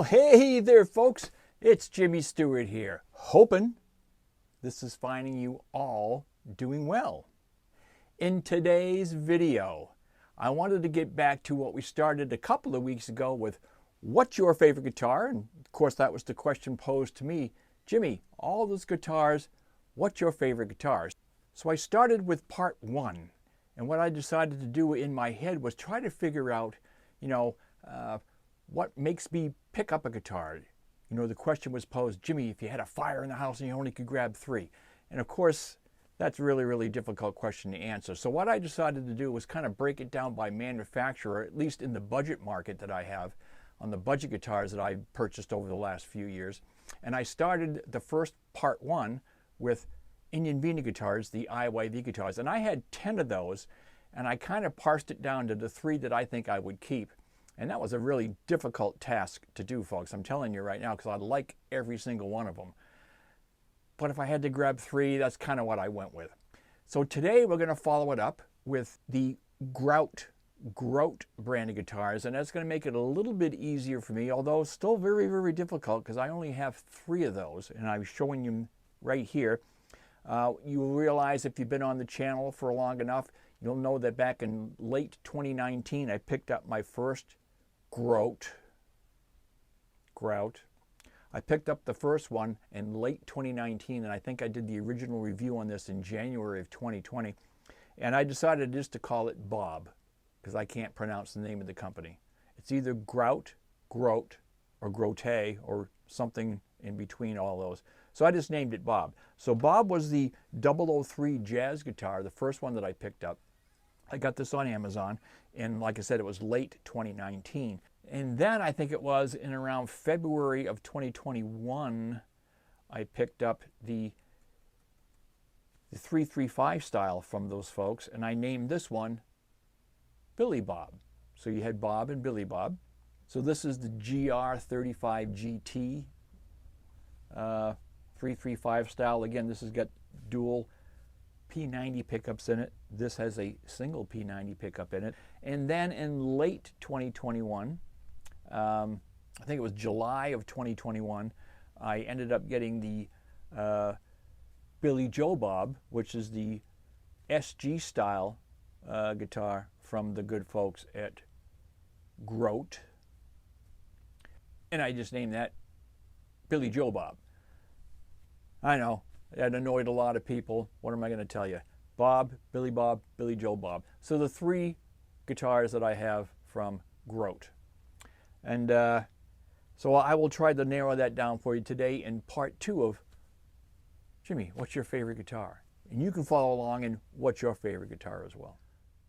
hey there folks, it's Jimmy Stewart here, hoping this is finding you all doing well. In today's video, I wanted to get back to what we started a couple of weeks ago with what's your favorite guitar? And of course that was the question posed to me, Jimmy, all those guitars, what's your favorite guitars? So I started with part one, and what I decided to do in my head was try to figure out, what makes me pick up a guitar. The question was posed, Jimmy, if you had a fire in the house and you only could grab three. And of course, that's a really difficult question to answer. So what I decided to do was kind of break it down by manufacturer, at least in the budget market that I have, on the budget guitars that I purchased over the last few years. And I started the first part one with Indian Vina guitars, the IYV guitars. And I had 10 of those, and I kind of parsed it down to the three that I think I would keep. And that was a really difficult task to do, folks. I'm telling you right now, because I like every single one of them. But if I had to grab three, that's kind of what I went with. So today we're going to follow it up with the Grote branded guitars, and that's going to make it a little bit easier for me, although still very difficult because I only have three of those, and I'm showing you right here. You will realize if you've been on the channel for long enough, you'll know that back in late 2019, I picked up my first Grote. I picked up the first one in late 2019, and I think I did the original review on this in January of 2020. And I decided just to call it Bob, because I can't pronounce the name of the company. It's either Grote, or Grote, or something in between all those. So I just named it Bob. So Bob was the 003 jazz guitar, the first one that I picked up. I got this on Amazon, and like I said, it was late 2019. And then I think it was in around February of 2021, I picked up the 335 style from those folks, and I named this one Billy Bob. So you had Bob and Billy Bob. So this is the GR35GT 335 style. Again, this has got dual P90 pickups in it. This has a single P90 pickup in it. And then in late 2021, I think it was July of 2021, I ended up getting the Billy Joe Bob, which is the SG style guitar from the good folks at Grote. And I just named that Billy Joe Bob. I know, that annoyed a lot of people. What am I going to tell you? Bob, Billy Joe Bob. So the three guitars that I have from Grote. And so I will try to narrow that down for you today in part two of, Jimmy, what's your favorite guitar? And you can follow along in what's your favorite guitar as well.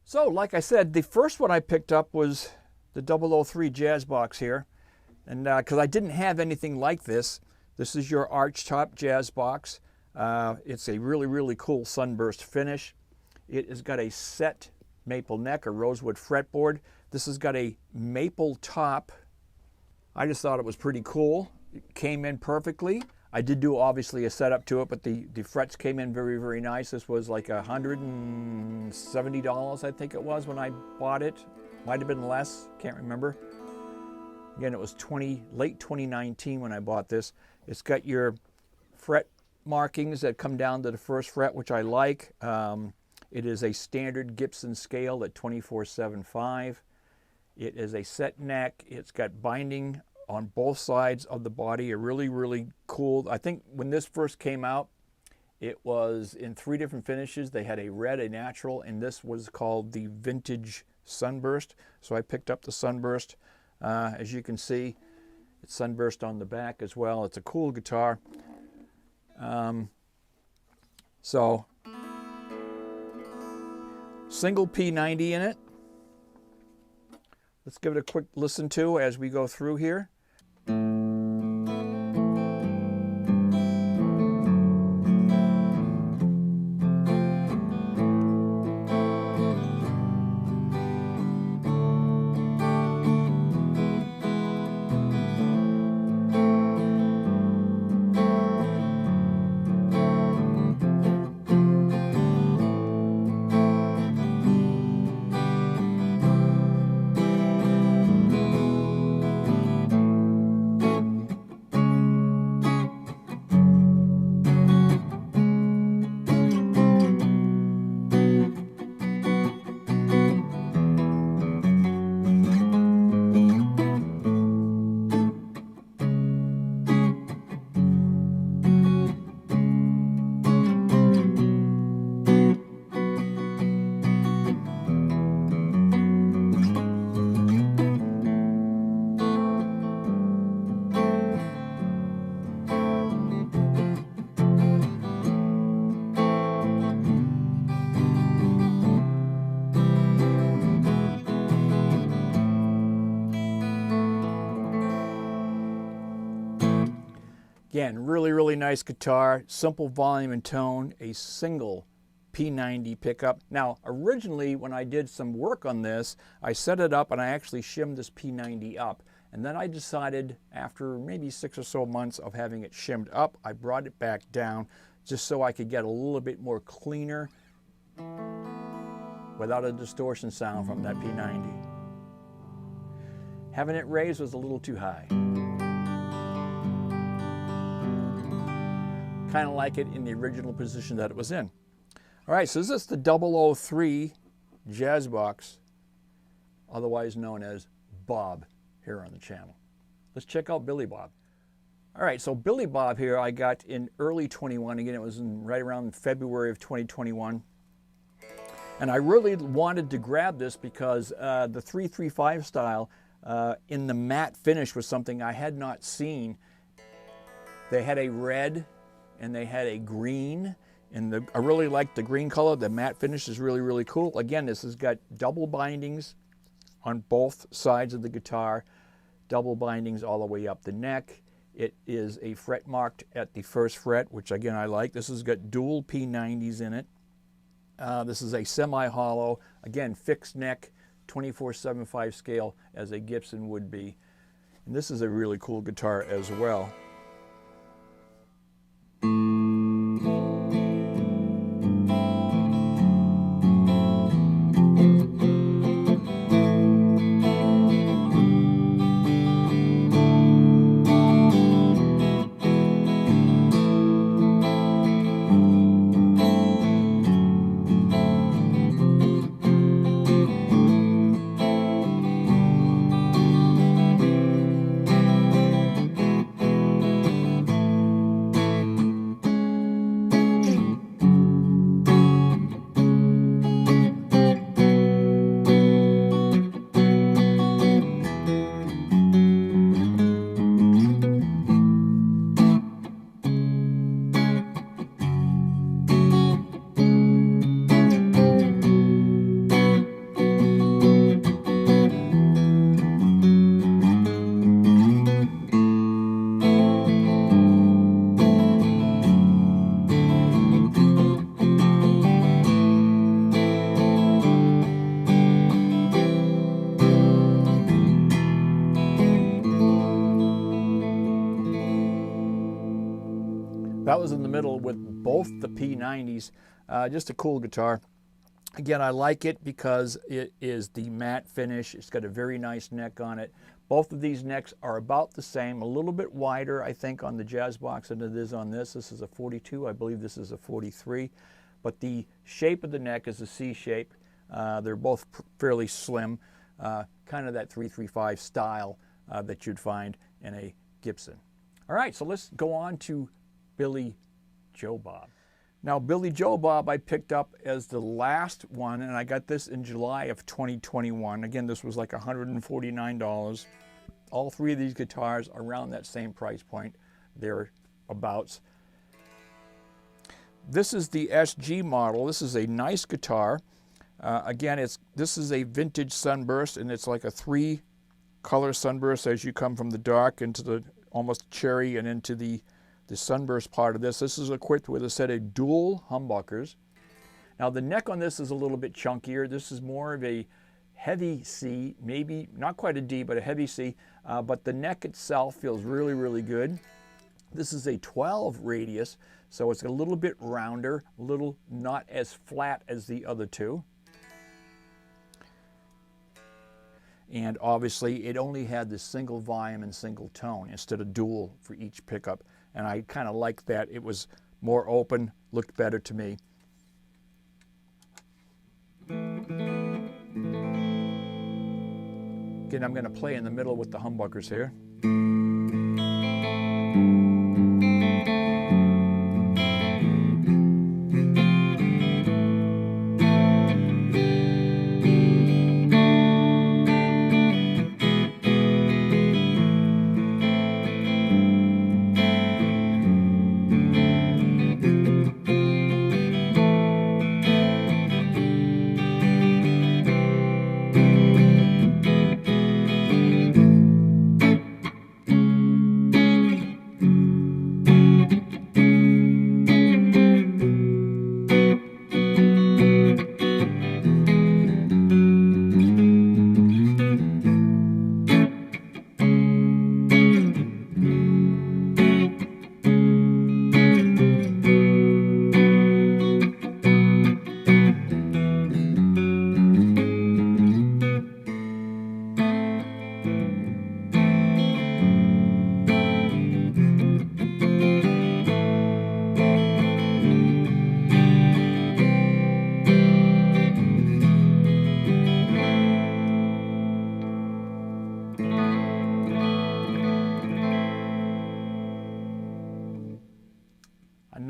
So like I said, the first one I picked up was the 003 Jazz Box here. And because I didn't have anything like this, this is your archtop Jazz Box. It's a really cool sunburst finish. It has got a set maple neck, a rosewood fretboard. This has got a maple top. I just thought it was pretty cool. It came in perfectly. I did do obviously a setup to it, but the frets came in very nice. This was like $170, I think it was when I bought it. Might have been less, can't remember. Again, it was late 2019 when I bought this. It's got your fret markings that come down to the first fret, which I like. It is a standard Gibson scale at 24/7/5. It is a set neck. It's got binding on both sides of the body. A really cool. I think when this first came out, it was in three different finishes. They had a red, a natural, and this was called the Vintage Sunburst. So I picked up the Sunburst. As you can see, it's sunburst on the back as well. It's a cool guitar. So single P90 in it. Let's give it a quick listen to as we go through here. Again, really nice guitar, simple volume and tone, a single P90 pickup. Now, originally when I did some work on this, I set it up and I actually shimmed this P90 up. And then I decided, after maybe 6 or so months of having it shimmed up, I brought it back down just so I could get a little bit more cleaner without a distortion sound from that P90. Having it raised was a little too high. Kind of like it in the original position that it was in. All right, so this is the 003 Jazz Box, otherwise known as Bob, here on the channel. Let's check out Billy Bob. All right, so Billy Bob here I got in early 21. Again, it was right around February of 2021. And I really wanted to grab this because the 335 style in the matte finish was something I had not seen. They had a red and they had a green, and I really liked the green color. The matte finish is really cool. Again, this has got double bindings on both sides of the guitar, double bindings all the way up the neck. It is a fret marked at the first fret, which again I like. This has got dual P90s in it. This is a semi-hollow, again fixed neck, 24/75 scale as a Gibson would be. And this is a really cool guitar as well. That was in the middle with both the P90s. Just a cool guitar. Again, I like it because it is the matte finish. It's got a very nice neck on it. Both of these necks are about the same, a little bit wider, I think, on the Jazz Box than it is on this. This is a 42. I believe this is a 43. But the shape of the neck is a C shape. They're both fairly slim, kind of that 335 style that you'd find in a Gibson. All right, so let's go on to Billy Joe Bob. Now, Billy Joe Bob I picked up as the last one, and I got this in July of 2021. Again, this was like $149. All three of these guitars are around that same price point, thereabouts. This is the SG model. This is a nice guitar. Again, this is a vintage sunburst, and it's like a 3-color sunburst as you come from the dark into the almost cherry and into the sunburst part of this. This is equipped with a set of dual humbuckers. Now the neck on this is a little bit chunkier. This is more of a heavy C, maybe not quite a D, but a heavy C, but the neck itself feels really good. This is a 12 radius, so it's a little bit rounder, a little not as flat as the other two. And obviously it only had the single volume and single tone instead of dual for each pickup. And I kind of liked that. It was more open, looked better to me. Again, I'm going to play in the middle with the humbuckers here.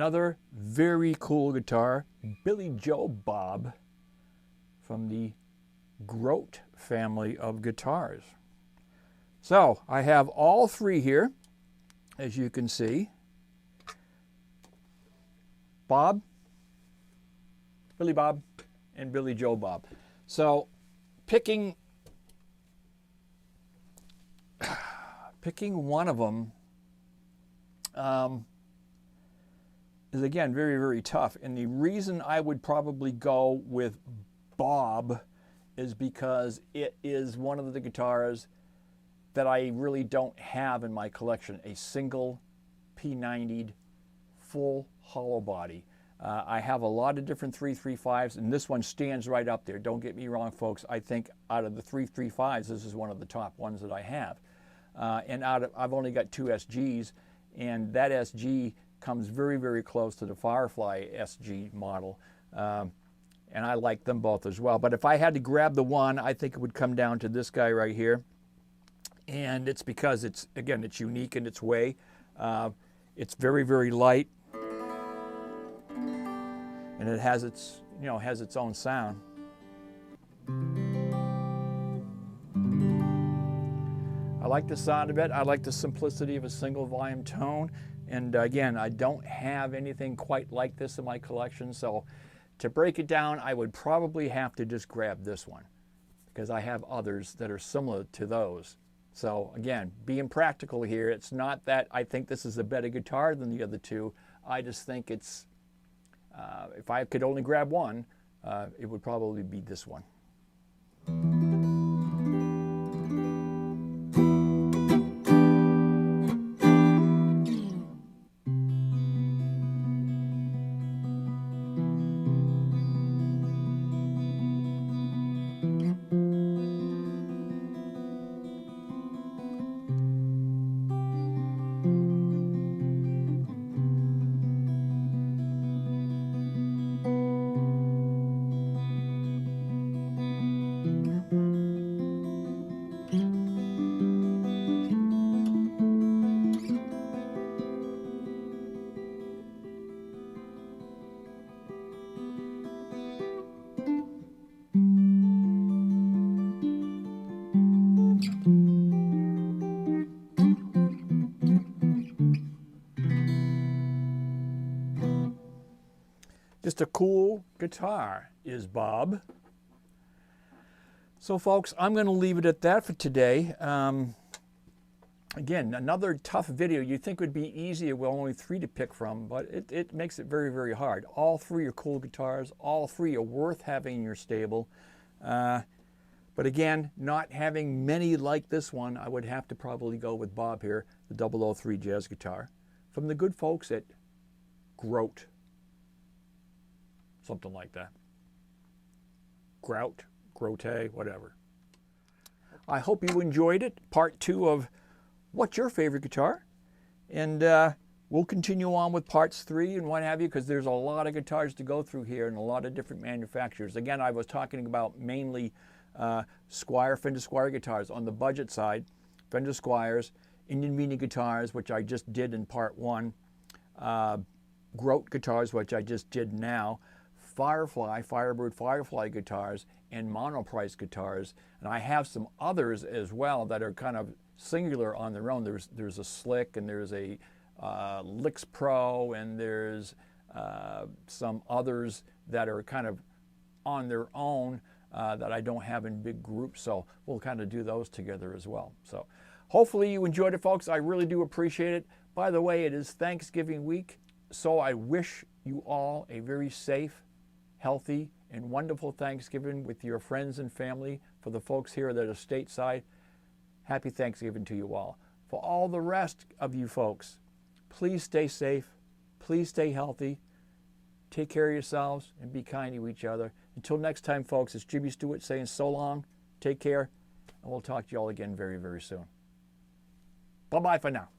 Another very cool guitar, Billy Joe Bob from the Grote family of guitars. So I have all three here, as you can see. Bob, Billy Bob, and Billy Joe Bob. So picking one of them is, again, very, very tough. And the reason I would probably go with Bob is because it is one of the guitars that I really don't have in my collection, a single P90'd full hollow body. I have a lot of different 335s, and this one stands right up there. Don't get me wrong, folks. I think out of the 335s, this is one of the top ones that I have. And I've only got 2 SGs, and that SG comes very, very close to the Firefly SG model. And I like them both as well. But if I had to grab the one, I think it would come down to this guy right here. And it's because it's, again, it's unique in its way. It's very, very light. And it has its, has its own sound. I like the sound of it. I like the simplicity of a single volume tone. And again, I don't have anything quite like this in my collection. So to break it down, I would probably have to just grab this one because I have others that are similar to those. So again, being practical here, it's not that I think this is a better guitar than the other two. I just think it's, if I could only grab one, it would probably be this one. Just a cool guitar is Bob. So folks, I'm going to leave it at that for today. Again, another tough video. You'd think would be easier with only 3 to pick from, but it makes it very, very hard. All 3 are cool guitars. All 3 are worth having in your stable. But again, not having many like this one, I would have to probably go with Bob here, the 003 jazz guitar, from the good folks at Grote. Something like that. Grote, whatever. I hope you enjoyed it. Part 2 of what's your favorite guitar? And we'll continue on with parts 3 and what have you, because there's a lot of guitars to go through here and a lot of different manufacturers. Again, I was talking about mainly Fender Squier guitars on the budget side, Fender Squiers, Indian Meaning guitars, which I just did in part 1, Grote guitars, which I just did now, Firebird Firefly guitars, and Monoprice guitars. And I have some others as well that are kind of singular on their own. There's a Slick, and there's a Licks Pro, and there's some others that are kind of on their own that I don't have in big groups. So we'll kind of do those together as well. So hopefully you enjoyed it, folks. I really do appreciate it. By the way, it is Thanksgiving week, so I wish you all a very safe, healthy, and wonderful Thanksgiving with your friends and family. For the folks here that are stateside, happy Thanksgiving to you all. For all the rest of you folks, please stay safe, please stay healthy, take care of yourselves, and be kind to each other. Until next time, folks, it's Jimmy Stewart saying so long, take care, and we'll talk to you all again very, very soon. Bye-bye for now.